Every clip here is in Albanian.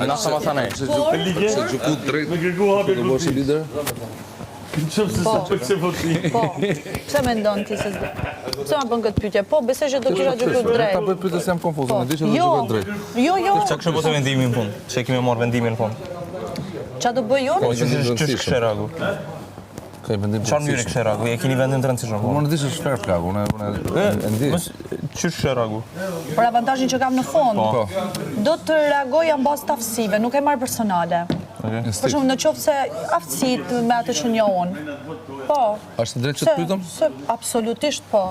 Na sama sa ne. Se gjukut drejt, Me kërku hapje do bësh lider? Në qëmë se sa për këse voti. Po, pse mendon ti se pse ma bën këtë pyetje? Po, besoj që do kisha gjykuar Ta drejt. bëj pyetje se jam konfuz, më di që do Jo, gjykoj drejt. jo. Çka kishte bëu vendimin në fund? Çe kemi marrë vendimin në fund. Ç'a do bëj unë? Ç'është kishte reagu? Ka vendim. Çfarë mënyre kishte reagu? E keni vendin të rëndësishëm. Unë di se është fair play, unë e ndi. Ç'është kishte reagu? Për avantazhin që kam në fund. Po. Do të reagoj në bazë të aftësive, nuk e marr personale. Për shembull, në qoftë se aftësitë me atë që njoh unë. Po. Është drejt që të pyetëm? Se absolutisht po.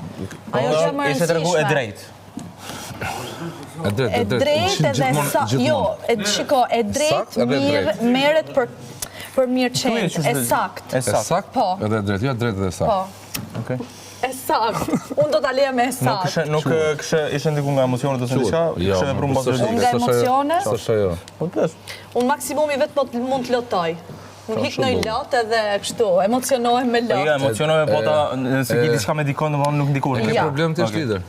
Ajo është më e Ishte tregu e rëndësishme. drejtë. E drejt, E drejtë edhe sa, jo, shiko, e drejtë merret për mirëqenie, e saktë. E E saktë. sakt? Po. Edhe e drejt, jo e drejt edhe e sakt. Po. Okej. E saktë. Unë do ta leja me e saktë. Nuk kishte ishte ndiku nga emocionet ose diçka, kishte vepruar mbas Unë nga emocionet, S'është ajo. Po pes. unë maksimumi vetëm mund të lotoj. Unë hik në lot edhe kështu, emocionohem me Jo, lot. emocionove po ta se ki diçka me dikon, domethënë nuk ndikon. Ke Ja. problem ti është lider?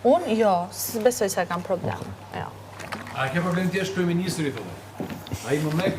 Unë, jo, besoj se kam problem. Jo. A ke problem ti është kryeministri thonë? Ai më mek,